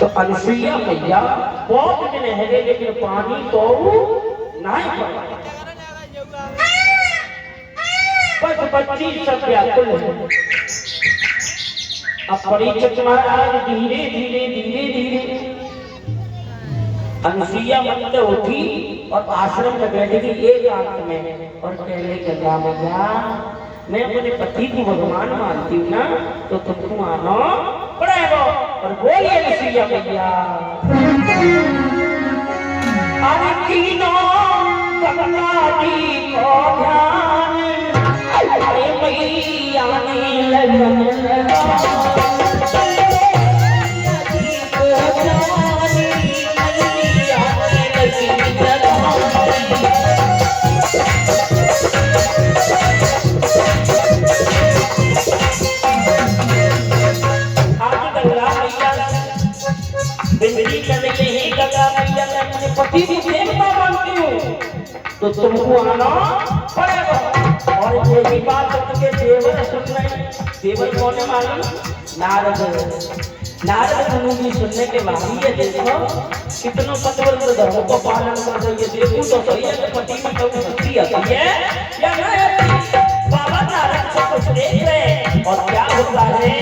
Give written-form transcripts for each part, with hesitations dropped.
तो अनुसुईया मैया बहुत दिन है लेकिन पानी तो नहीं पड़ा। बस बच्ची सब व्याकुल है। अब परीक्षित महाराज धीरे धीरे धीरे धीरे अनुसुईया मंत्र उठी और आश्रम में बैठ गई एकांत में और कहने लगा मैया मैं अपने पति को भगवान मानती हूँ ना तो तुमको आना पड़ेगा। और बोलिए अनुसुईया मैया अरे तीनों कमलाजी को ध्यान अरे मैया ने लगन लगा पति की देवता मानती हूँ तो तुमको आना पड़ेगा। और यही बात के देवर सुन रहे। देवर कौन है मालूम? नारद। नारद मुनि सुनने के बाद ये देखो कितनों पतिव्रत धर्म को पालन कर रही है। देखो तो सही है कि पति में कभी शक्ति आती है या नहीं आती। बाबा नारद सब कुछ देख रहे और क्या होता है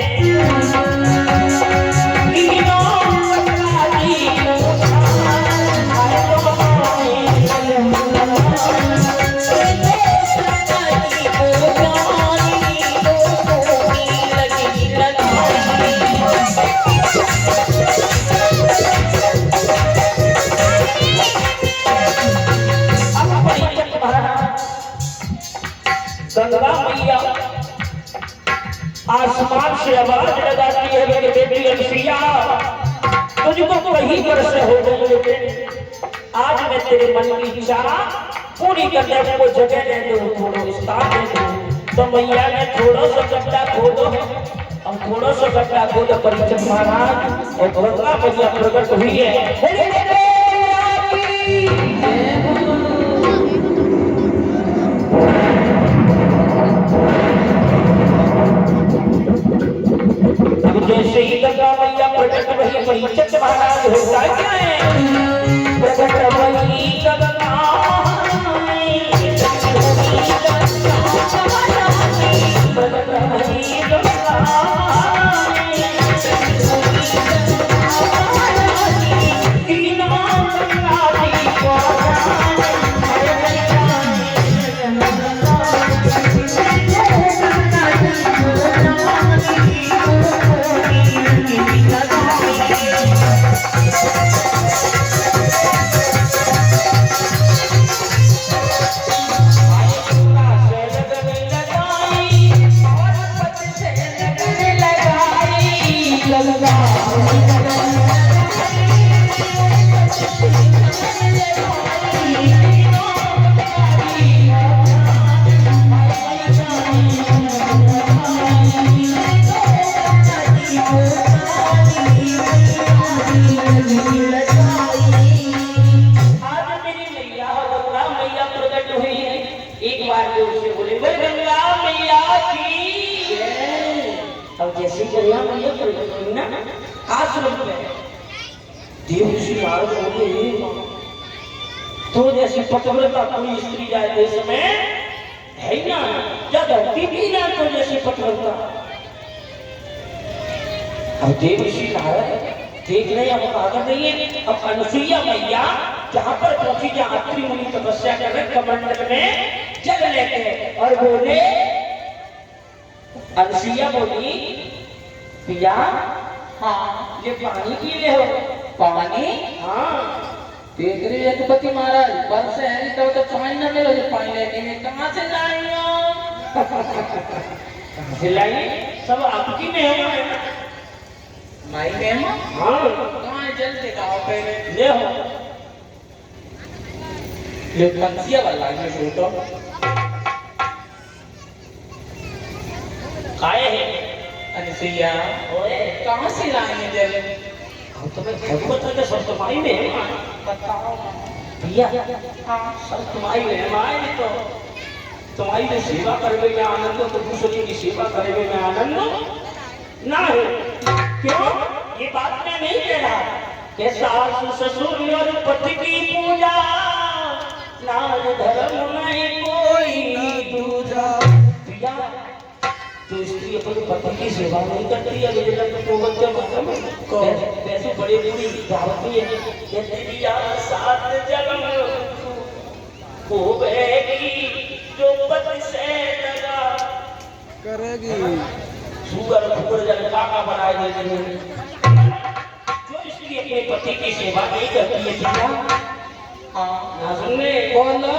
गंगा मैया आसमान से आवाज लगाती है मेरी बेटी अनुसुईया तुझको कहीं पर से हो गई लेकिन आज मैं तेरे मन की इच्छा पूरी करने को जगह दे दूं थोड़ा विस्तार दे दूं। तो मैया ने थोड़ा सा गड्ढा खोदो और थोड़ा सा गड्ढा खोदो परीक्षित महाराज और गंगा मैया प्रकट हुई है। जैसे ही गंगा मैया प्रकट हुई परीक्षित महाराज होता क्या है प्रकट हुई गंगा तो जैसी पतिव्रता कोई स्त्री जाए देश में है ना या धरती भी ना तो जैसी पतिव्रता। अब देवऋषि नारद देख रहे अब आगे नहीं है। अब अनुसुईया मैया जहां पर पहुंची जहां अत्रि मुनि तपस्या कर रहे कमंडल में जल लेते और बोले अनुसुईया बोली पिया हाँ ये पानी पी ले हो। पानी हाँ देख रही है पति महाराज बल से है तो पानी न मिलो जो पानी लेने में कहाँ से जाएंगे सब आपकी मेहमान है माई मेहमान हाँ कहाँ है जल दिखाओ पहले ले हो ले पंछिया वाला में फोटो खाए है अनुसुईया कहाँ से लाएंगे जल तो मैं भगवत के सब तुम्हारी में बताओ भैया सब तुम्हारी मेहमान तो तुम्हारी में सेवा करने में आनंद तो दूसरे की सेवा करने में आनंद ना है। क्यों ये बात मैं नहीं कह रहा कि सास ससुर और पति की पूजा नार धर्म नहीं कोई दूजा। तो स्त्री अपने पति की सेवा नहीं करती है, तो बच्चा मालूम पैसे बड़े बूढ़ी दावत है सात जन्म होगी जो पति से लगा करेगी सुगर सुगर जल काका बनाए देते हैं। जो स्त्री अपने पति की सेवा नहीं करती है ना सुनने बोलो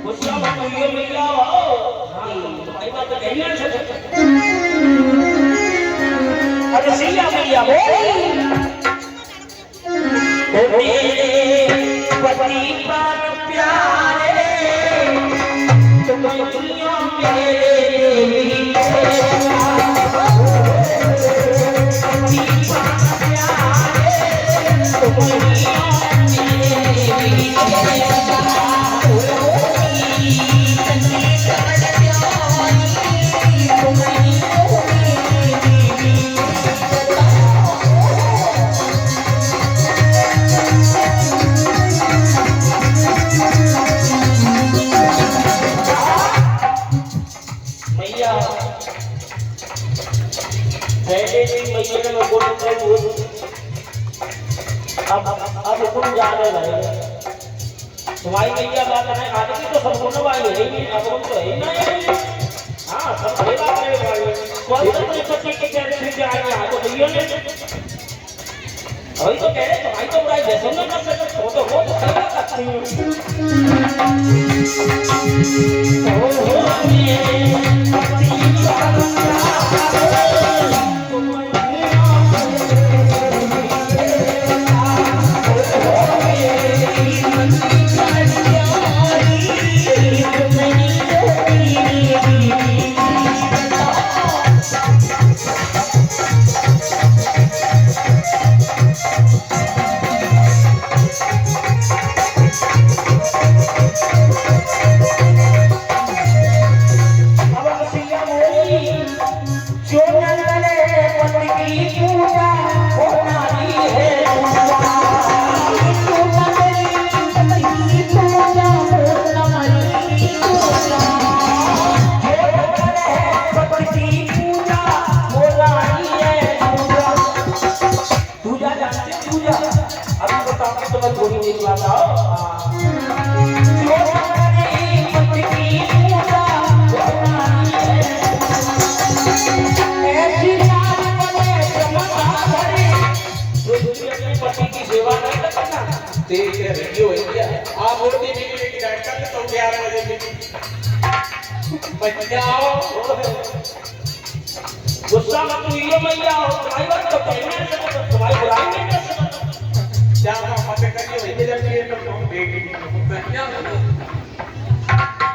गुस्सा मत करियो मिला हो। भाई बात तो कहना है। अरे सिया मैया बोल मेरे पति पर प्यारे तुम दुनिया मेरे अब तुम जा रहे भाई तुम्हारी मैया बात है आदमी तो संपूर्ण भाई है ही अब हम तो है ना हाँ सब बड़ी बात है भाई कौन से अपने पति के कहने से जाएंगे हाँ तो भैया ने अभी तो कह रहे तुम्हारी तो बुराई जैसे ना कर सकते वो तो सही करती गुस्सा मत करियो मैया तुम्हारी बात तो कहने से तुम्हारी बुराई नहीं कर सकता क्या मत करियो ये जब ये तो देगी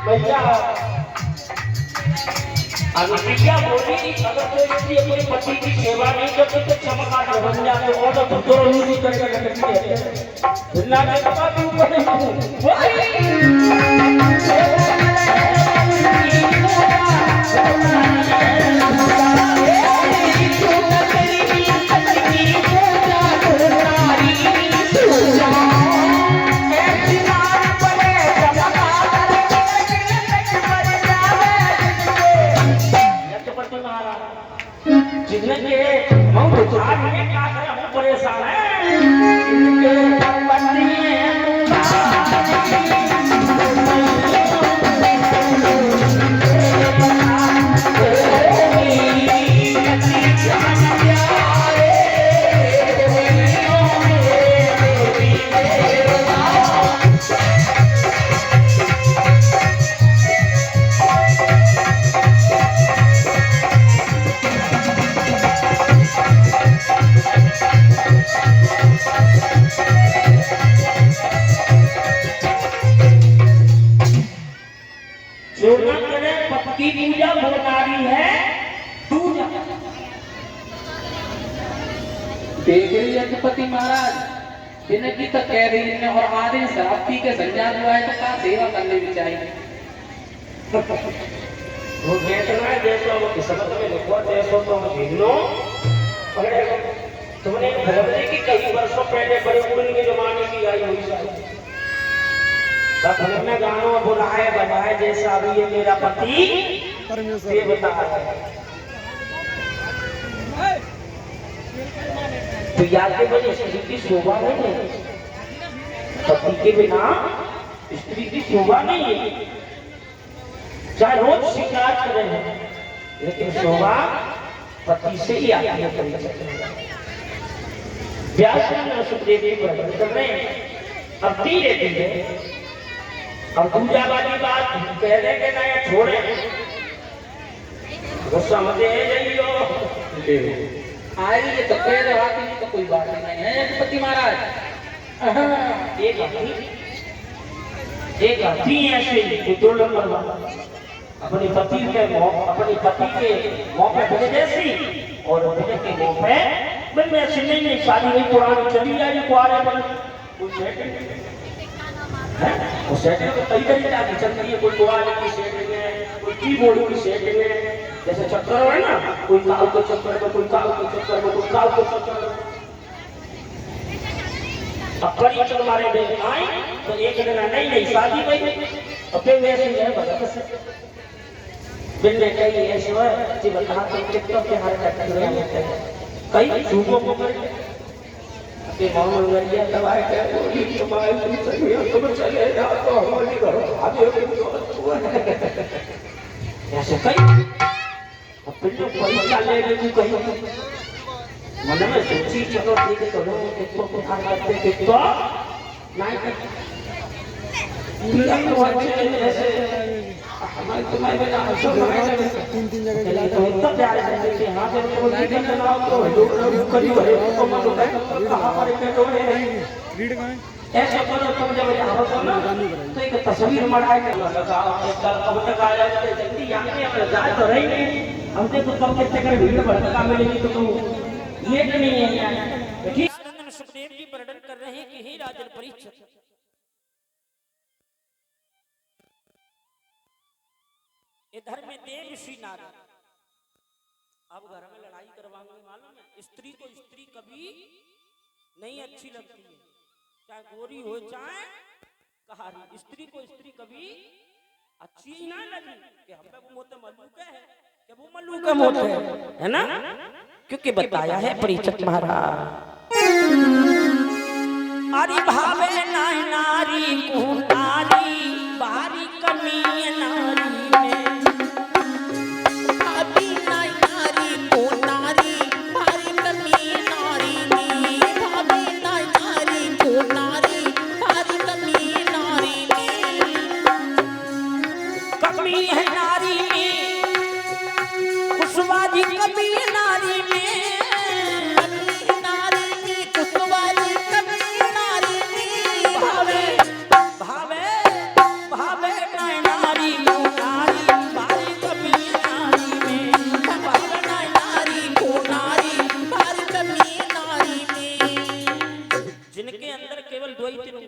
भैया अगर भैया बोली अगर कोई स्त्री अपने पति की सेवा नहीं करती तो चमका बन जाते और तो दोनों नहीं करके लगती है फिर ना के पता भी ऊपर नहीं परेशान है देख रही अधिपति महाराज इनकी तो कह रही है और आधे शराब पी के संज्ञान हुआ है तो क्या सेवा करनी भी चाहिए। वो देखना है जैसे वो किस्मत में लिखो जैसो तो हम झीलो तुमने भगवती की कई वर्षों पहले बड़े बुढ़ी के जमाने की आई हुई शादी फिल्म में गानों बुलाए बजाए जैसा अभी ये मेरा पति ये बता तो याद के बजे स्त्री की शोभा नहीं है, पति के बिना स्त्री की शोभा नहीं है, चाहे रोज शिकार करें लेकिन शोभा पति से ही आती है। व्यास सुखदेव जी वर्णन कर रहे हैं। अब धीरे धीरे अब दूजा वाली बात कह रहे कि ना छोड़े वो समझे जाइयो आई ये तो कह रहा कि तो कोई बात नहीं है पति महाराज। एक हाथी ऐसे दो नंबर अपने पति के मौके पे जैसी और बिना के मौके में ऐसी नहीं शादी नहीं पुरानी चली जाएगी कुआरे पर कोई सेटिंग है वो सेटिंग तो कई तरीके की चल रही है। कोई कुआरे की सेटिंग है, कोई कीबोर्ड की सेटिंग है, जैसे चक्कर है ना, कोई काल के चक्कर में, कोई काल के चक्कर में, कोई काल के चक्कर में। अब परिचय हमारे देश आए तो एक दिन नहीं शादी भाई अब फिर वैसे ही है भगत से बिन में कई ऐसे है जी बता तो कितनों के हाथ रख रहे हैं कई सूबों को कर के मामूल गरिया दवाई के गोली तुम्हारे तुम चले जाओ तो हमारी घर आगे ऐसे कई अब फिर जो पैसा ले ले तू कहीं मन में सोची चलो ठीक है चलो कितनों को हाथ करते कितनों नहीं ऐसे हमारे तुम्हारे बेटा तीन जगह तो इतना प्यार है कि हां जब तो रीड बनाओ तो लोग करी है तो मत है कहां पर के तो है रीड कहां ऐसे करो तुम जब आओ तो ना तो एक तस्वीर मढ़ाए के लगाओ एक अब तक आया जल्दी यहां पे अपना जाए तो रही नहीं हम देखो कब कितने कर भीड़ भड़का मिलेगी तो तुम ये नहीं है ठीक सुखदेव जी वर्णन कर रहे हैं कि हे राजन परीक्षित इधर में देव ऋषि नारद अब घर में लड़ाई करवाएंगे मालूम है। स्त्री को स्त्री कभी नहीं अच्छी लगती है, चाहे गोरी हो चाहे कहारी, स्त्री को स्त्री कभी अच्छी ही ना लगी कि हम वो मोते मल्लूक है कि वो मल्लूक का मोते है ना, क्योंकि बताया है परीक्षित महाराज अरे भावे नारी को नारी बारी कमी नारी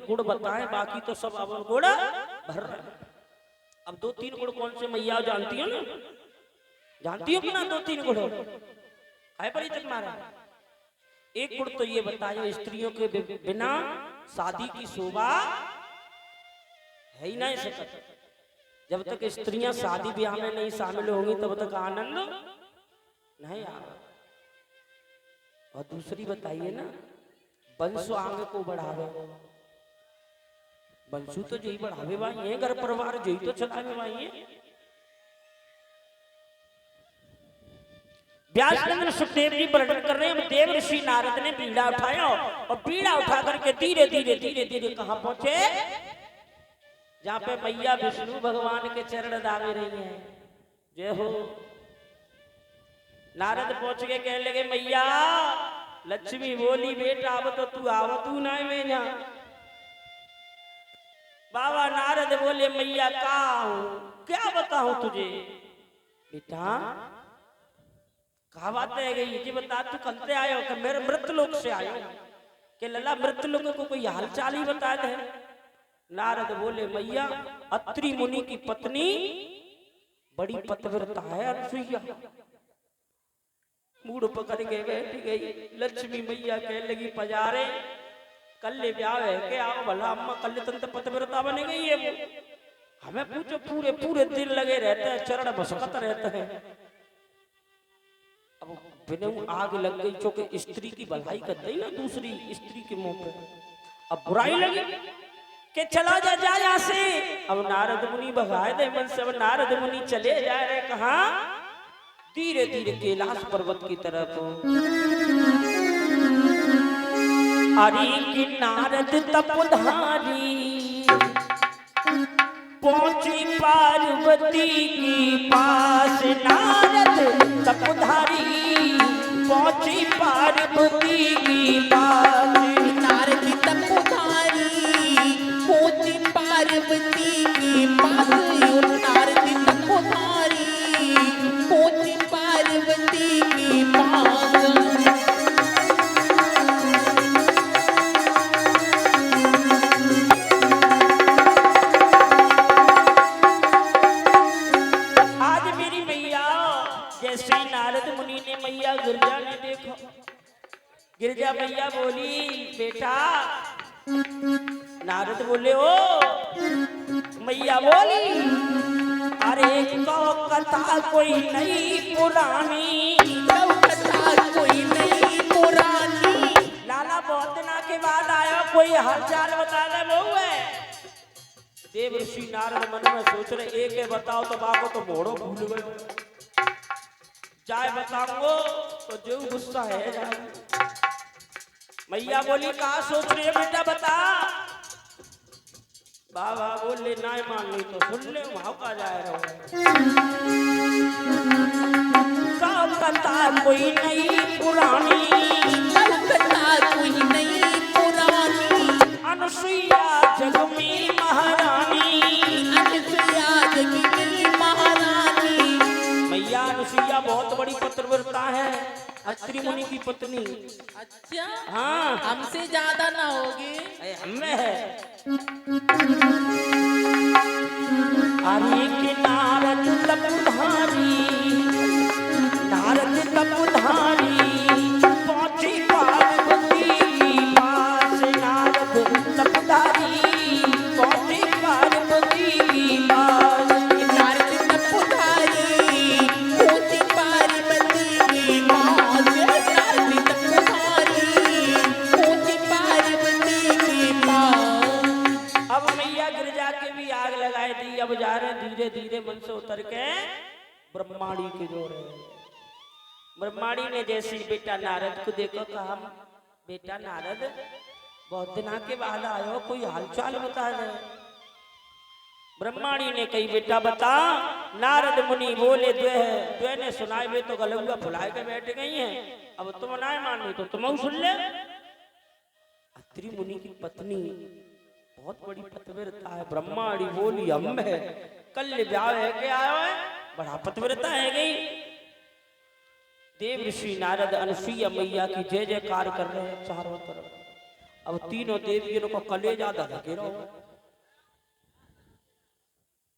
गुण बताएं बाकी तो सब अब गुण भर रहे। अब दो तीन गुण कौन से मैया जानती हो ना, जानती हो कि ना दो तीन गुण है परिचय मारा। एक गुण तो ये बताया स्त्रियों के बिना शादी की शोभा है ही नहीं सकती। जब तक स्त्रियां शादी ब्याह में नहीं शामिल होंगी तब तक आनंद नहीं आएगा। और दूसरी बताइए ना वंश आंग को बढ़ावे, वंशु तो यही बढ़ावे भाई है, घर परिवार यही तो चलावे भाई है। व्यासचंद्र सुखदेव जी वर्णन कर रहे हैं देव ऋषि नारद ने बीड़ा उठाया और बीड़ा उठा करके धीरे धीरे धीरे धीरे कहां पहुंचे, जहां पे मैया विष्णु भगवान के चरण दावे रही हैं। जय हो। नारद पहुंच के कहने लगे मैया लक्ष्मी बोली बेटा अब तो तू आवतू ना में जा। बाबा नारद बोले मैया का हूं क्या बताऊं तुझे। बेटा कहा बात है गई जी बता तू कलते आयो कि मेरे मृतलोक से आयो कि लला मृतलोक को कोई हालचाल ही बता दे। नारद बोले मैया अत्रि मुनि की पत्नी बड़ी पतिव्रता है अनसुईया, मूड पकड़ के बैठ गई। लक्ष्मी मैया कह लगी पजारे कल ले ब्याह है के आओ भला अम्मा कल तंत्र पतिव्रता बन गई है वो। हमें पूछो पूरे पूरे दिन लगे रहते हैं, चरण भसकत रहते हैं। अब बिना आग लग गई चूंकि स्त्री की भलाई कर दी ना दूसरी स्त्री के मुंह पे। अब बुराई लगी कि चला जा यहाँ से। अब नारद मुनि भगाए दे मन से। अब नारद मुनि चले जा रहे कहा धीरे धीरे कैलाश पर्वत की तरफ। अरे कि नारद तपधारी पहुंची पार्वती की पास। नारद तपधारी पहुंची पार्वती की पास। नारद तपधारी पहुंची पार्वती की पास। नारद तपधारी पहुंची पार्वती की पास। गिरजा ने देखो, गिरजा मैया बोली बेटा। नारद बोले ओ मैया बोली अरे कथा कोई नई पुरानी। कथा कोई नई पुरानी। लाला बहुत दिना के बाद आया कोई हालचाल बता दे बहु है। देव ऋषि नारद मन में सोच रहे एक बताओ तो बाबू तो मोड़ो भूल गए। चाहे बताऊंगो तो जो गुस्सा है जाए। मैया बोली कहा सोच रही है बेटा बता। बाबा बोले ना मान ली तो सुन ले वहां का जाए रहो। कथा कोई नई पुरानी। कथा कोई नई पुरानी। अनुसुईया जग में महारानी। अनुसुईया जग में महारानी। मैया अनुसुईया बहुत बड़ी पतिव्रता है, अत्रि मुनि की पत्नी। अच्छा हाँ हमसे ज्यादा ना होगी। हमें है। अरे के नारद तपधारी पहुंची पार्वती की पास। नारद तपधारी पहुंची पार्वती की पास। नारद तपधारी पहुंची पार्वती की पास। नारद तपधारी पहुंची पार्वती की पास। अब मैया गिरजा के भी आग लगाई दी। अब जा रहे धीरे धीरे मन से उतर के ब्रह्माणी के जो रहे। ब्रह्माणी ने जैसे बेटा नारद को देखो कहा बेटा नारद बहुत दिना के बाद आयो कोई हालचाल बता दे। ब्रह्माणी ने कही बेटा बता। नारद मुनि बोले द्वे ने सुनाए वे तो गलौआ फुलाए के बैठ गई हैं। अब तुम ना मानो तो तुम सुन ले। अत्रि मुनि की पत्नी बहुत बड़ी पतिव्रता है। ब्रह्माणी बोली हम है कल ब्याह है के आयो है बड़ा पतिव्रता है गई। देव ऋषि नारद अनुसुईया मैया की जय जयकार कर रहे हैं चारों तरफ। अब तीनों देवियों को कलेजा धधके रहो।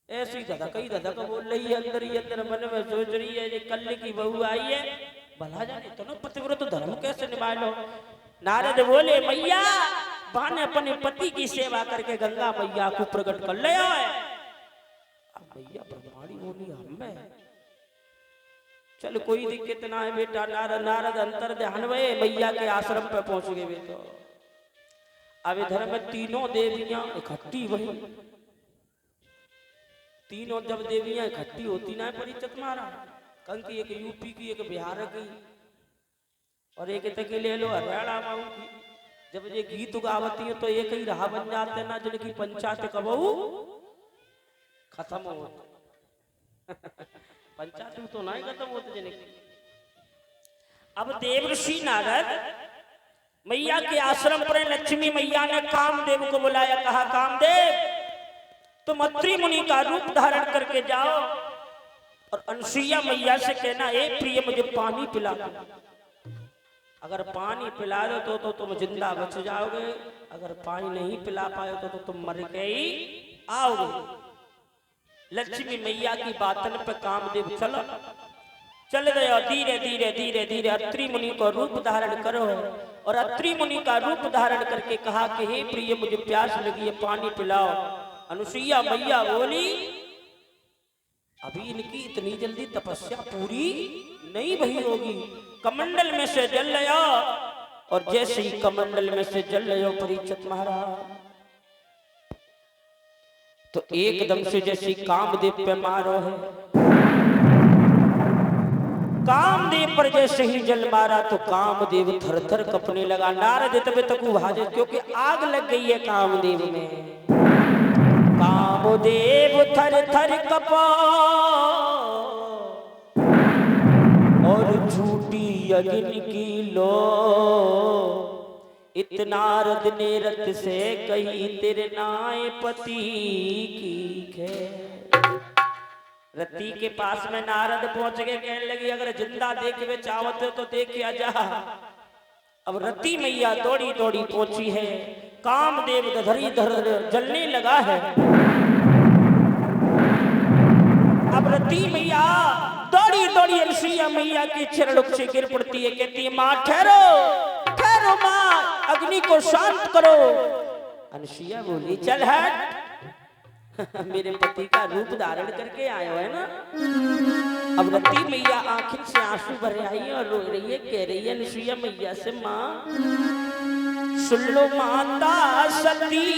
ऐसी धधक बोल रही है अंदर ही अंदर मन में सोच रही है ये कल की बहू आई है भला जाने तो ना पतिव्रत धर्म कैसे निभा लो। नारद बोले मैया बहन अपने पति की सेवा करके गंगा मैया को प्रकट कर ले आए। अब मैया ब्रह्माणी बोली हमें चल कोई दिक्कत ना है बेटा। नारद अंतर ध्यान में मैया के आश्रम पे पहुंच गए वे तो। अब इधर में तीनों देवियां इकट्ठी हुई। तीनों जब देवियां इकट्ठी होती ना परिचित मारा कंकी एक यूपी की एक बिहार की और एक तक ले लो हरियाणा माऊ की। जब ये गीत गावती है तो एक ही राह बन जाते ना जिनकी पंचायत कबहू खत्म हो। पंचायत तो नहीं खत्म होते जिनकी। अब देवर्षि नारद मैया के आश्रम पर लक्ष्मी मैया ने कामदेव को बुलाया। कहा कामदेव तुम अत्रि मुनि का रूप धारण करके जाओ और अनुसुईया मैया से कहना ए प्रिय मुझे पानी पिला दो। अगर पानी पिला दो तो तुम जिंदा बच जाओगे। अगर पानी नहीं पिला पाए तो तुम मर के ही आओगे। लक्ष्मी मैया की बातन पे कामदेव चल गया धीरे धीरे धीरे धीरे अत्रि मुनि को रूप धारण करो। और अत्रि मुनि का रूप धारण करके कहा कि हे प्रिय मुझे प्यास लगी है, पानी पिलाओ। अनुसुईया मैया बोली अभी इनकी इतनी जल्दी तपस्या पूरी नहीं भई होगी। कमंडल में से जल लिया और जैसे ही कमंडल में से जल लिया परीक्षित महाराज तो एकदम से जैसे कामदेव पे मारो है, कामदेव पर जैसे ही जल मारा तो कामदेव थर थर कपने लगा। नारद तबे तक भाजे क्योंकि आग लग गई है कामदेव में। कामदेव थर थर कपा और झूठी अग्नि की लो। इतना नारद ने रथ से कही तेरे नाय पति की खैर। रति के पास में नारद पहुंच गए, कहने लगी अगर जिंदा देखे चावत हो तो देखिया जा। अब रति मैया दौड़ी दौड़ी पहुंची है, कामदेव धरी धर जलने लगा है। अब रति मैया दौड़ी दौड़ी अनुसुईया मैया के चरणों से गिर पड़ती है, कहती है मां ठहरो ठहरो मां, अग्नि को शांत करो। अनुसुईया बोली चल हट मेरे पति का रूप धारण करके आए हो है ना। अब रति मैया आंखों से आंसू भर आई है और रो रही है, कह रही है अनुसुईया मैया से मां सुन लो माता सती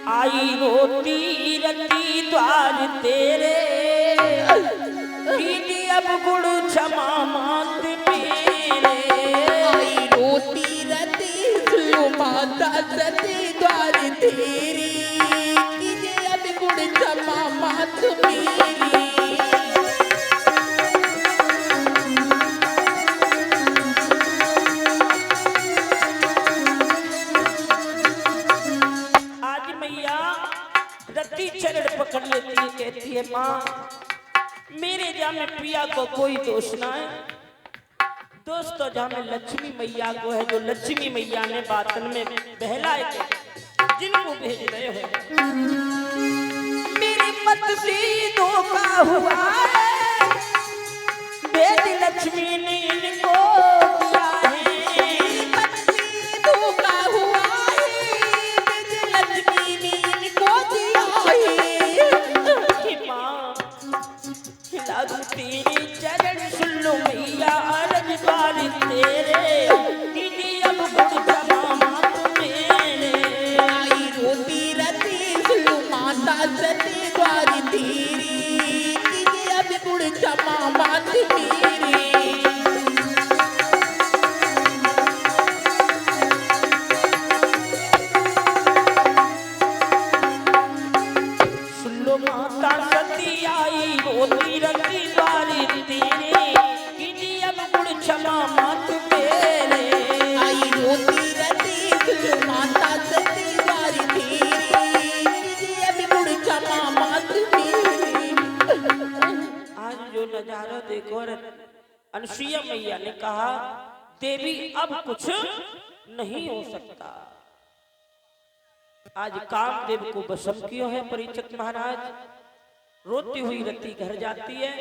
आई रोती रति द्वार तेरे कीजिए अब गुण क्षमा मात मेरे। आई रोती रति सुनो माता सती द्वार तेरी कीजिए अब गुण क्षमा मात मेरी। चरण पकड़ लेती है, कहती है मां मेरे जा में पिया को कोई दोष ना है, दोष तो जा में लक्ष्मी मैया को है, जो लक्ष्मी मैया ने बातन में बहलाए के जिनको भेज रहे हो। मेरी मत से धोखा हुआ है, भेज लक्ष्मी ने इनको दिया है। मत से धोखा हुआ है, भेज लक्ष्मी ने इनको दिया है। तेरे चरण सुन लो मैया अरज बार तेरे दीदी अब गुण क्षमा मात मेरे। आई रोती रति सुनो माता सती द्वार तेरी कीजिए अब गुण क्षमा मात मेरी। सुन लो माता सती आई रोती रति नजारा देखो। अनुसुईया मैया ने कहा देवी अब कुछ नहीं हो सकता। आज कामदेव को वशम किया है परीक्षित महाराज। रोती हुई रति घर जाती है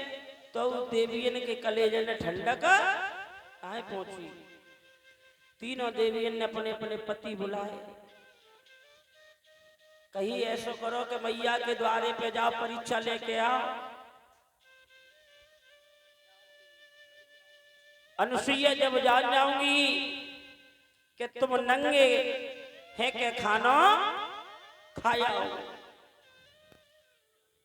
तो देवियन के कलेजे ने ठंडक आए पहुंची। तीनों देवियन ने अपने अपने पति बुलाए, कहीं ऐसा करो कि मैया के द्वारे पे जाओ परीक्षा लेके आओ। अनुसुईया जब जान जाऊंगी कि तुम नंगे है के खाना खाया।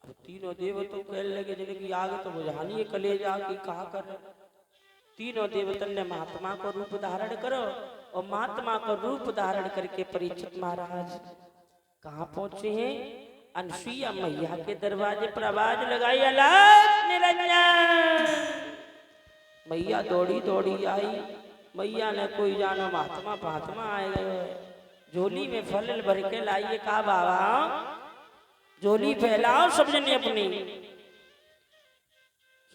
अब तीनों देवतों कहने लगे जिनकी आग तो बुझानी है कलेजा की कहा कर। तीनों देवतन ने महात्मा को रूप धारण करो और महात्मा को रूप धारण करके परीक्षित महाराज कहाँ पहुंचे हैं। अनुसुईया मैया के दरवाजे पर आवाज लगाई अलग निरंजन। मैया दौड़ी दौड़ी आई। मैया ने कोई जानो महात्मा महात्मा आए गए, झोली में फल भर के लाइए। कहा बाबा झोली फैलाओ सब जने अपनी।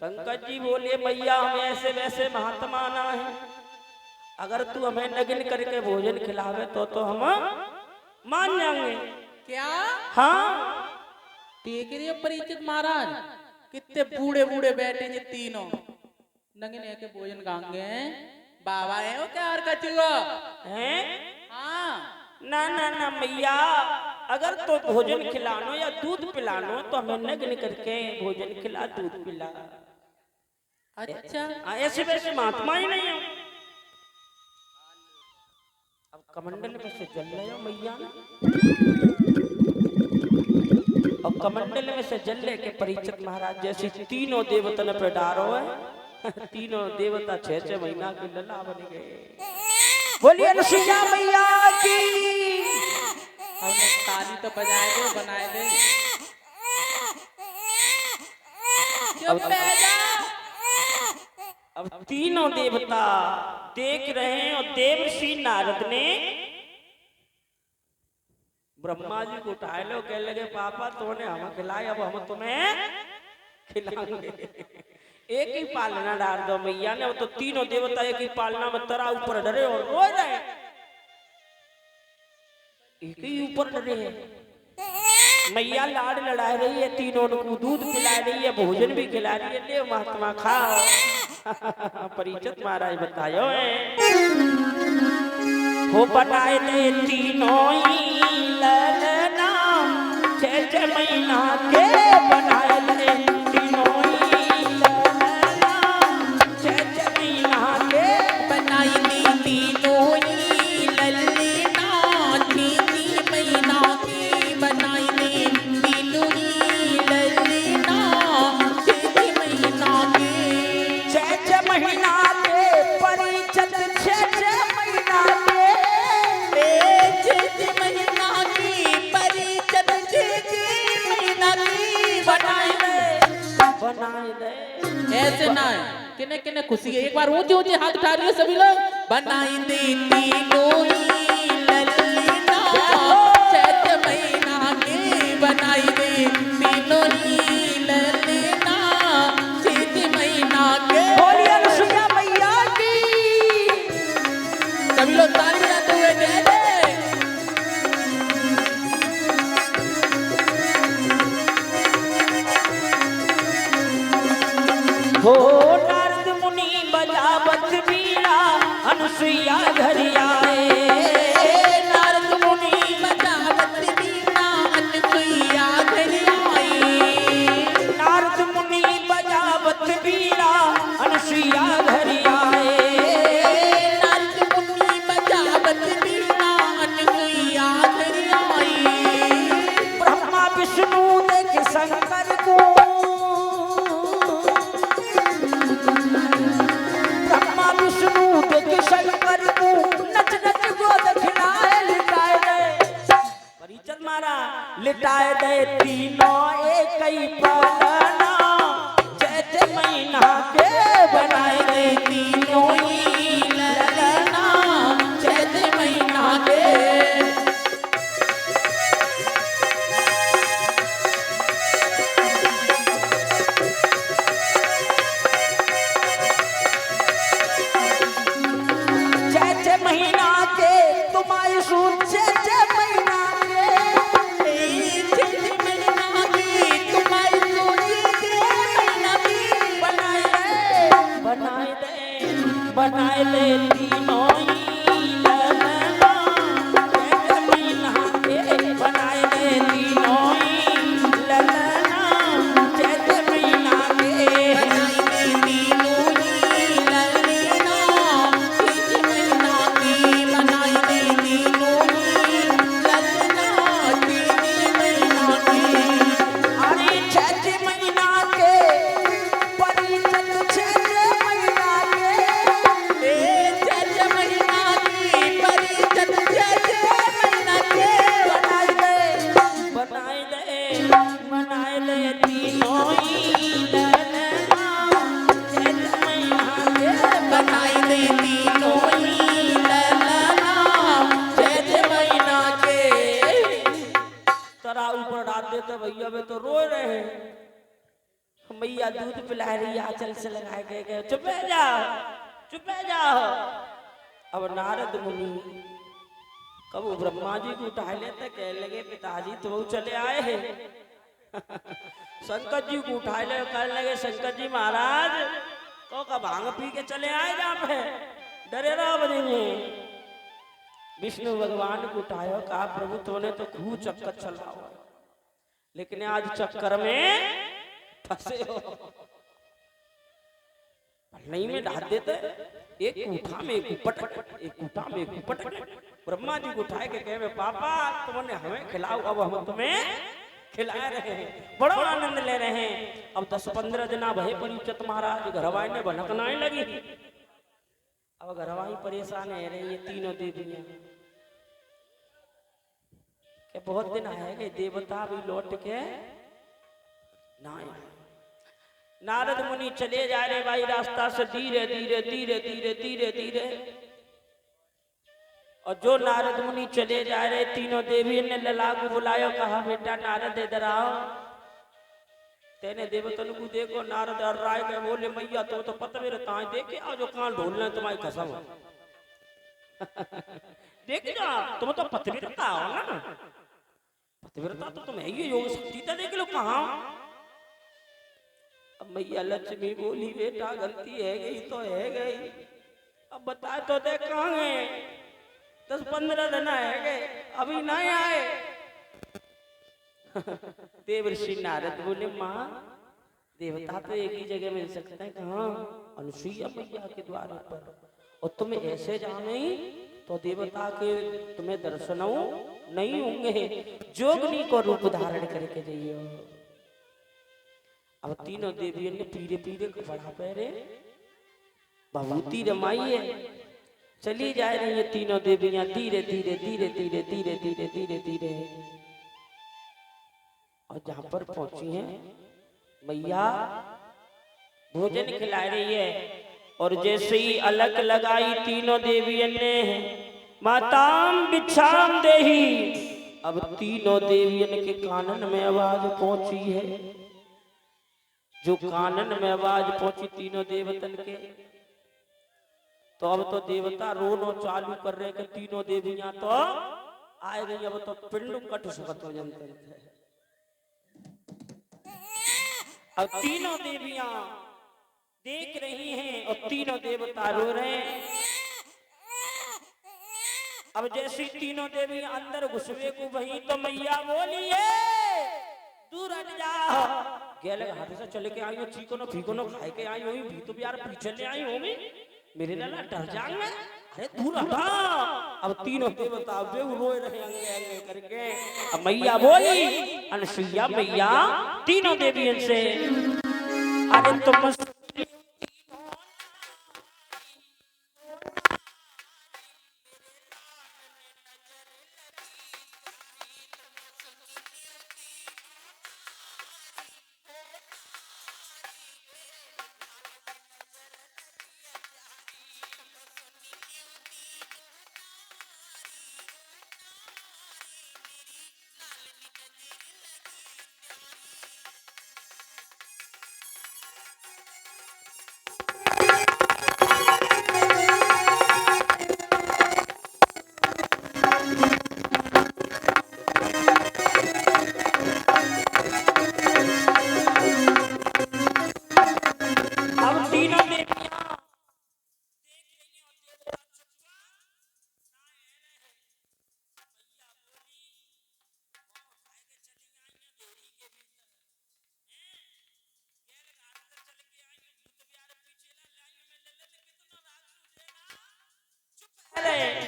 शंकर जी बोले मैया हम ऐसे वैसे महात्मा ना है, अगर तू हमें नगिन करके भोजन खिलावे तो हम मान जाएंगे। क्या हाँ देख रहे हो परीक्षित महाराज कितने बूढ़े बूढ़े बैठे जे तीनों नंगे के भोजन गांगे बाबा है वो क्या और कचुआ हैं? हाँ ना ना ना मैया, अगर तो भोजन खिलानो या दूध पिलानो तो हमें नग्न करके भोजन खिला, दूध पिला। अच्छा ऐसे वैसे महात्मा ही नहीं हो। अब कमंडल में से जल रहे हो मैया ना, और कमंडल में से जल लेके परीक्षित महाराज जैसे तीनों देवतन पे डारो है। तीनों देवता 6-6 महीना के लला बन गए। बोलिए अनुसुईया मैया की। हमने ताली तो बजाए दे बनाए दे चुप बैठ जा। अब तीनों देवता देख रहे हैं और देवर्षि नारद ने ब्रह्मा जी को उठाए लो, कह लगे पापा तूने हमें खिलाए, अब हम तुम्हें खिलाएंगे। एक ही पालना डाल दो मैया ने। वो तो तीनों देवता एक ही पालना में तरा ऊपर डरे और रो रहे, एक ही ऊपर डरे हैं। मैया लाड लड़ा रही है, तीनों को दूध पिला रही है, भोजन भी खिला रही है। ले महात्मा खाओ। परीक्षित महाराज बतायो हो बनाए दे तीनों ही ललना, 6-6 महीना के बनाए दे तीनों ही ललना, 6-6 महीना के बनाई दी तीनों ही ललना, 3 महीना की बनाई दी तीनों ही ललना, 6 महीना के 6-6 महीना के परीक्षित 6-6 महीना के 6 महीना की परीक्षित 6 महीना की बनाए दे। ऐसे ना है किने किने खुशी है। एक बार ऊंचे ऊंचे हाथ उठा रही है सभी लोग। बनाई दी तीनों ही ललना, 6 महीना की बनाई दी तीनों ही ललना, 6 महीना के। बोलिए अनुसुईया मैया की। सभी लोग ताली बजाते हुए जय जय। हो नारद मुनि बजावत बीड़ा, अनुसुईया घर आए। नारद मुनि बजावत बीड़ा, अनुसुईया घर आई। नारद मुनि बजावत बीड़ा, अनुसुईया घर आए। नारद मुनि बजावत बीड़ा, अनुसुईया घर आई। ब्रह्मा विष्णु देख शंकर को, ब्रह्मा विष्णु देख शंकर को, नच नच गोद खिलाए लिटाए दे। परीक्षित मारा लिटाए दे तीनों एक ही पालना, 6-6 महीना के बनाए दे तीनों ही ललना, 6-6 महीना के। महीना के तुम्हारी सूर 6-6 महीना के, 6 महीना की तुम्हारी सोची 6 महीना की। बनाए दे तीनों ही ललना, 6-6 महीना के बनाए दे तीनों ही ललना, 6-6 महीना के। बनाई दी तीनों ही ललना, 6 महीना की बनाई दी तीनों ही ललना, 6 महीना की। अरे 6-6 महीना के परीक्षित 6-6 महीना के, 6 महीना की परीक्षित 6 महीना के। बनाए दे तीनों ही ललना, 6-6 महीना के। बनाई दी तीनों ही ललना, 6 महीना के। तरा ऊपर डाल देते भैया वे तो रो रहे हैं। मैया दूध पिला रही है, आंचल से लगाए गए। चुप रह जाओ, चुप रह जाओ। अब नारद मुनि कब ब्रह्मा जी को उठा लेते, कह लगे पिताजी तो चले आए हैं। शंकर जी को उठाए ले, कहने लगे शंकर जी महाराज तो का भांग पी के चले आए जहाँ पे डरे रहो बनेंगे। विष्णु भगवान को उठाया, कहा प्रभु तूने तो खूब चक्कर चला हुआ, लेकिन आज चक्कर में फंसे हो। नहीं में डाल देते, एक उठा में एक पटक, एक उठा में एक पटक। ब्रह्मा जी को उठाए के कहे पापा तुमने हमें खिलाओ, अब हम तुम्हें खिला रहे हैं, बड़ा आनंद ले रहे हैं। अब 10-15 दिन भय परीक्षित महाराज घरवाई ने भनकनाई लगी। अब घरवाई परेशान है रही ये तीनों देवियां के बहुत दिन आएंगे, देवता भी लौट के ना आए। नारद मुनि चले जा रहे भाई रास्ता से धीरे धीरे धीरे धीरे धीरे धीरे, और जो नारद मुनि चले जा रहे तीनों देवी ने लला को बुलाया, कहा बेटा नारद इधर आओ। तेने देवतन को देखो, नारद और राय के बोले मैया तो पतवे रहता है, देखे आओ जो कान ढोलना तुम्हारी कसम। देख जा तुम तो पतवे रहता हो ना, पतवे रहता तो तुम ये योग शक्ति तो देख लो कहाँ। अब मैया लक्ष्मी बोली बेटा गलती है गई तो है गई, अब बता तो दे कहाँ है। 10-15 दिन है गए अभी नहीं आए। देवर्षि नारद बोले माँ देवता तो एक ही जगह मिल सकते हैं, कहाँ अनुसुईया मैया के द्वार पर, और तुम्हें ऐसे जाने तो देवता के तुम्हें दर्शन नहीं होंगे, जोगनी को रूप धारण करके जाइए। अब तीनों देवियों ने पीरे पीरे कपड़ा पहने, भभूति रमाई है, चली जा रही है तीनों देवियां धीरे धीरे धीरे धीरे धीरे धीरे धीरे धीरे, और जहां पर पहुंची हैं मैया भोजन खिला रही है। और जैसे ही अलग लगाई तीनों देवियों ने माताम बिछाम देही, अब तीनों देवियों के कानन में आवाज पहुंची है। जो कानन में आवाज पहुंची तीनों देवतन के, तो अब तो देवता रोनो चालू कर रहे कि तीनों देवियां तो आए गई, अब तो पिंड कट सकत हो जाते हैं। अब तीनों देवियां देख रही हैं और तीनों देवता रो रहे हैं। अब जैसी तीनों देवियां अंदर घुसवे को वही तो मैया बोली है दूर हट जाओ। क्या लगा हाथ से चले के आई हो, चीको न फीको न खाए के आई हो, भी तो यार पीछे ले आई होगी, मेरे लाला डर जाएंगे, अरे दूर हटा। अब तीनों देवता वे रोए रहे अंगे अंगे करके। अब मैया बोली अनुसुईया मैया तीनों देवियों से, अरे तुम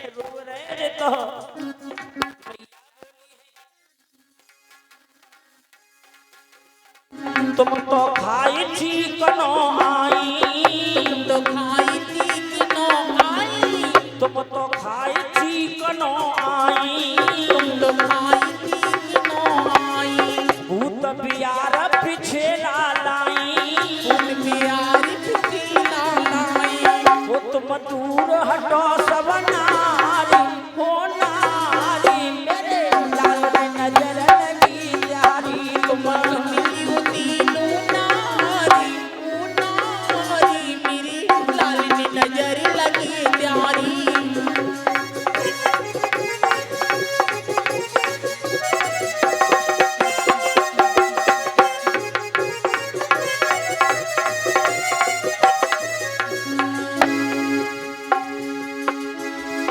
रो रहे तो तुम तो खाई थी कनो आई, तुम तो खाई थी कनो आई, तुम तो खाई थी कनो आई, तुम तो खाई थी कनो आई, भूत बियार पीछे लाई, भूत बियार पीछे लाई, वो तुम दूर हटो सब नारी हो नारी, मेरे लाल में नजर लगी यारी, तुम तीनों नारी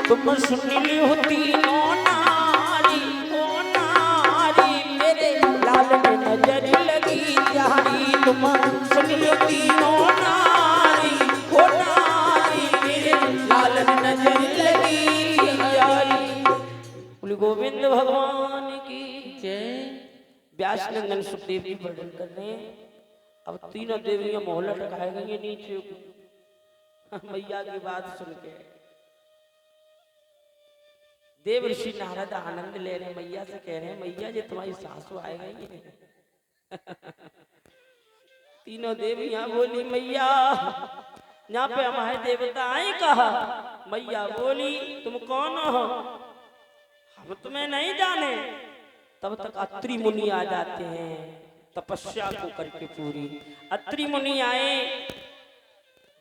तुम सुन ली हो तीनों नारी, ओ नारी मेरे लाल में नजर लगी प्यारी। तुम सुन ली हो तीनों नारी, ओ नारी मेरे लाल में नजर लगी प्यारी। बोले गोविंद भगवान की जय। व्यास नंदन सुखदेव जी वर्णन कर रहे हैं। अब तीनों देवियां मोहल्ला टकाए गई हैं नीचे को मैया की बात सुन के। देव ऋषि नारद आनंद ले रहे मैया से, कह रहे हैं मैया जी तुम्हारी सासू आए गई है। तीनों देवियां बोली मैया यहाँ पे हमारे देवता आए कहा। मैया बोली तुम कौन हो, हम तुम्हें नहीं जाने। तब तक अत्रि मुनि आ जाते हैं तपस्या को करके पूरी। अत्रि मुनि आए,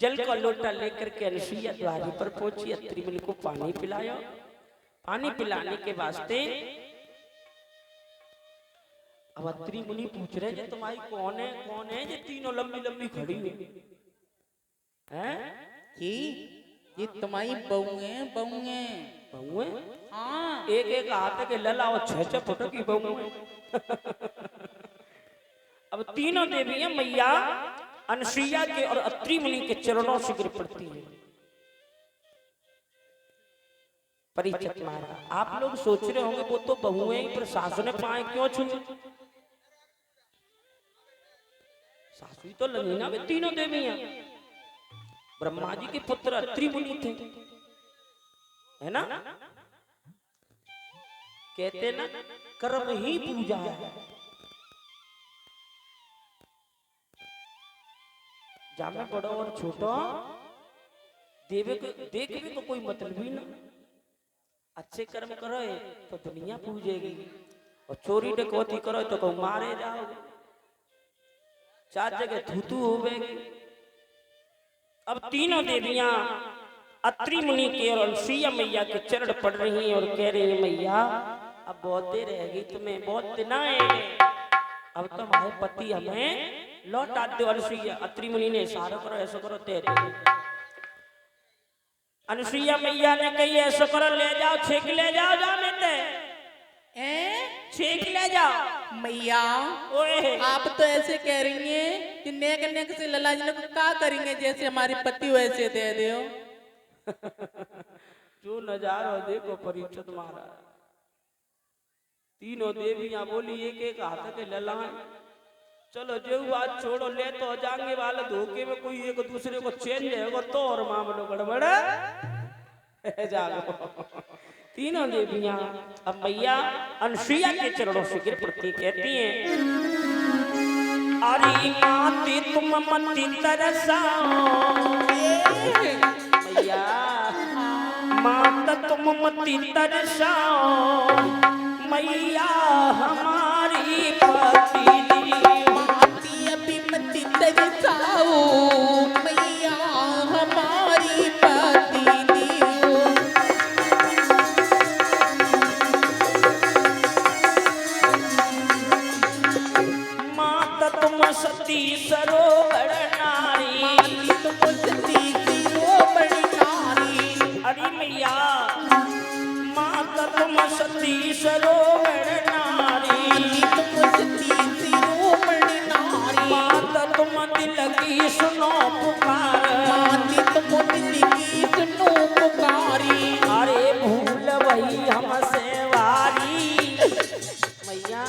जल का लोटा लेकर के अनुसुईया द्वारी पर पहुंची। अत्रि मुनि को पानी पिलाया। पानी पिलाने के वास्ते अब अत्रि मुनि पूछ रहे हैं तुम्हारी कौन है ये तीनों लंबी लंबी खड़ी हुई हैं? ये तुम्हारी बहुएं बहुएं? हाँ। एक एक हाथ के लला और 6-6 फुट की बहुएं। अब तीनों देवियां मैया अनुसुईया के और अत्रि मुनि के चरणों से गिर पड़ती है। परिचय मारा। आप लोग सोच रहे होंगे वो तो बहुएं ही, पर सासू ने पाए क्यों छुए? सासू तो लंगीना वे तीनों देवियां। ब्रह्मा जी के पुत्र अत्रि मुनि थे, है ना? कहते ना कर्म ही पूजा है। जामे बड़ो और छोटो देवे को देख भी तो कोई मतलब ही ना। अच्छे कर्म करो तो दुनिया पूजेगी, और चोरी डकैती करो तो कहूँ मारे जाओगे, 4 जगह थूथू होवेगी। अब तीनों देवियां अत्रि मुनि के और अनुसुईया मैया के चरण पड़ रही हैं और कह रही है मैया अब बहुत देर रहेगी, तुम्हें बहुत दिन आएंगे, अब तो हमारे पति हमें लौटा दो। अनुसुईया अत्रि मुनि ने इशारा करो ऐसा करो ते अनुसुईया मैया ने कही ऐसा करो ले जाओ, छेक ले जाओ, जाओ लेते छेक ले जाओ। मैया ओए आप तो ऐसे कह रही हैं कि नेक नेक से लला जी को क्या करेंगे, जैसे हमारे पति वैसे दे दो। जो नजारा देखो परीक्षित महाराज। तीनों देवियां बोली एक एक हाथ के ललाएं। चलो जो बात छोड़ो, ले तो जाएंगे वाले धोखे में कोई एक दूसरे को चेंज होगा तो और मामलो गड़बड़ जागो। तीनों देवियां अब मैया अनुसुईया के चरणों से गिर पड़ती, कहती हैं अरे माते तुम मति तरसाओ। मैया माता तुम मति तरसाओ, मैया हमारी पति माती अभी मति तरसाओ, मैया हमारी पति दियो। माता तुम सती सरोवर नारी, माती तुम सती सरोवर नारी। अरे मैया माता तुम सती सरोवर नारी, तुम सती सरोवर नारी। माता तुम दिल की सुनो पुकार, माती तुम दिल की सुनो पुकारी। अरे भूल वही हमसे वारी। मैया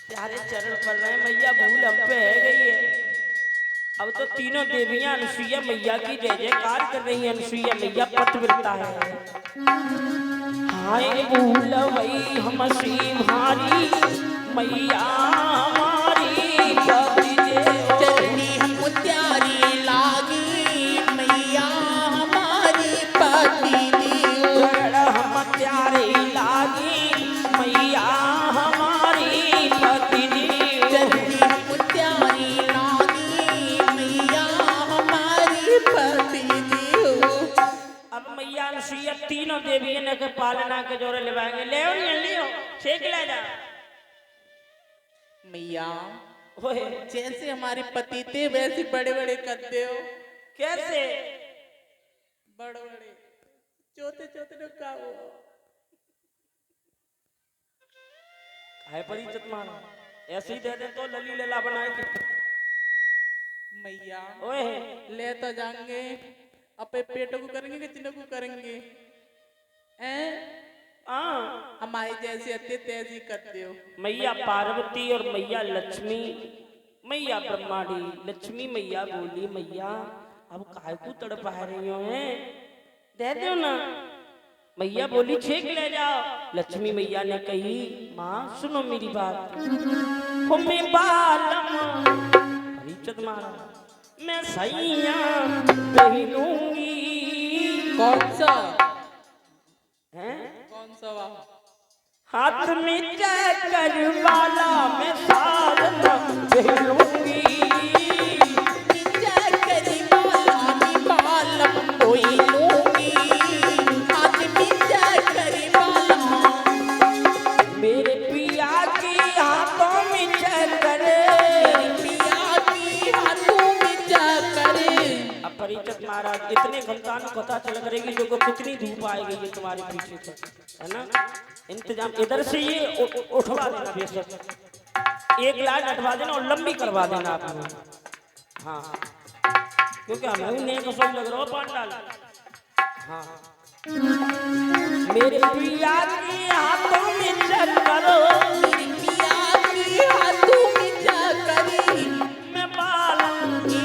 प्यारे चरण पड़ रहे हैं, मैया भूल हम पे है गई है। अब तो तीनों देवियां अनुसुईया मैया की जय जयकार कर रही हैं। अनुसुईया मैया पतिव्रता है। हाय भूल वही हमसी भारी, मैया हमारी पति देव। चरनी हम प्यारी लागी, मैया हमारी पति दियो। हम प्यारे लागी, मैया हमारी पति देव। चरनी हम प्यारी लागी, मैया हमारी पति दियो। अब मैया अनुसुईया तीनों देवियों ने के पालना के जोरे लेवाएंगे। ले लियो छेक ले जा। मैया ओए जैसे हमारे पति थे वैसे बड़े बड़े कद्दे हो। कैसे? बड़े बड़े चौथे चौथे ने का वो है परिचित मारा ऐसे ही दे दे तो लली लला बनाए के मैया ओए ले तो जाएंगे अपने पेटों को करेंगे कि चिन्ह को करेंगे हैं हाँ हमारे जैसे अत्ते तेजी करते हो मैया पार्वती और मैया लक्ष्मी मैया ब्रह्माणी लक्ष्मी मैया बोली मैया अब काय को तड़पा रही हो हैं दे दो ना मैया बोली छेक ले जाओ लक्ष्मी मैया ने कही माँ सुनो मेरी बात मैं बालम परिचत मारा मैं सैया पहनूंगी कौन सा हैं कौन सा वाह हाथ में चक्कर वाला मैं साधना पहनूंगी मेरे पिया के हाथों में चक्कर अपरिचित महाराज इतने घंटा में पता चल करेगी जो कितनी धूप आएगी ये तुम्हारे पीछे तक है ना इंतजाम इधर से ये उठवा देना बेशक एक लाइन हटवा देना और लंबी करवा देना आप हाँ क्योंकि हमें नहीं कसम लग रहा हो पांडाल हाँ मेरे पिया के हाथों में चक्कर मैं बालूंगी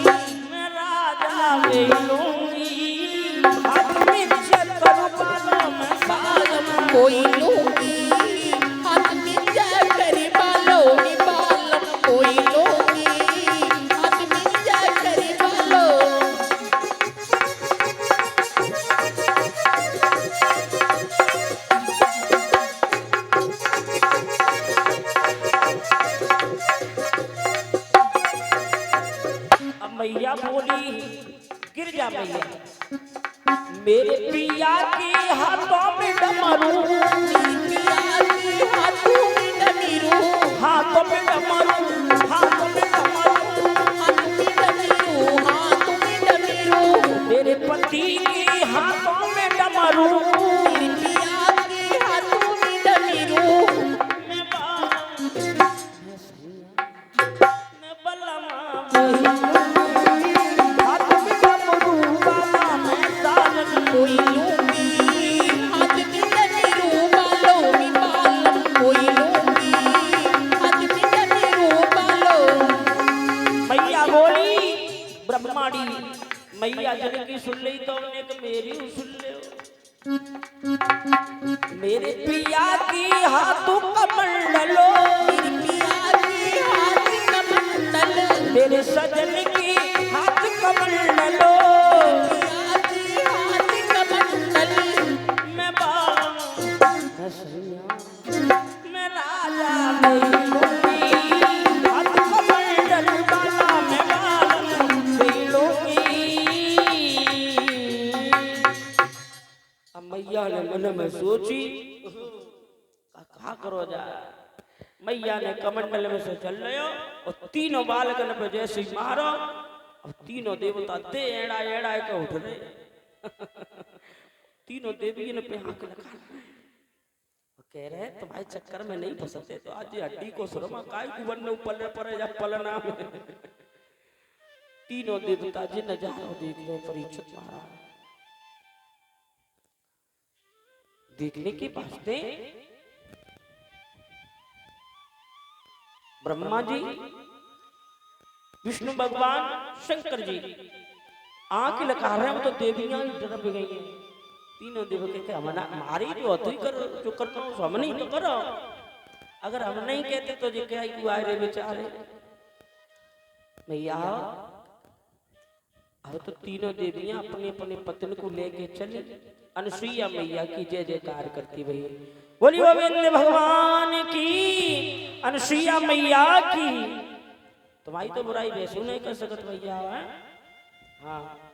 मैं राजा लूंगी हाथ में चक्कर वाला मैं बालम कोई लूंगी हाथ में जाकर बालों में बालम कोई लूंगी हाथ में जाकर बालों अब मैया बोली गिर जा मैया मेरे पिया के हाथों में डमरू हाथों में डमरू हाथों में डमरू मेरे पति के हाथों में डमरू मैं बलमा हाथ में डमरू वाला मैं सालन कोई लूंगी हाथ में डमरू बालों में बालम कोई लूंगी हाथ में डमरू बालों मैया बोली ब्रह्माणी मैया जन की सुन ली तो उन्हें कि मेरी सुन ले मेरे पिया की हाथों का मंडलो मेरे सजन की हाथ का मंडलो मैं बालम मैं सैया मैं राजा नहीं लूंगी हाथ का मंडल वाला मैं बालम नहीं लूंगी अब मैया ने मन में सोची क्या करो जा मैया ने कमंडल में से चल रहे हो और तीनों बालकन पे जैसे ही मारो अब तीनों देवता दे एड़ा एड़ा के उठ रहे तीनों देवी ने पे हाथ लगा कह रहे तुम्हारे चक्कर में नहीं फंसते तो आज ये हड्डी को सुरमा काय को बनने ऊपर पर या पलना में तीनों देवता जी नजारा देख रहे परीक्षित महाराज देखने के वास्ते ब्रह्मा जी विष्णु भगवान शंकर जी आंख लगा रहे हैं तो देवियां डर गई हैं तीनों देव कहते हमारी जो अतुई कर जो करना हो हम नहीं तो करो अगर हम नहीं कहते तो जो क्या आ रहे बेचारे भैया अब तो तीनों देवियां अपने अपने पत्न को लेके चली अनुसुईया मैया की जय जयकार करती भैया बोली गोविंद भगवान की अनुसुईया मैया की तुम्हारी तो बुराई वैसे नहीं कर सकत भैया हाँ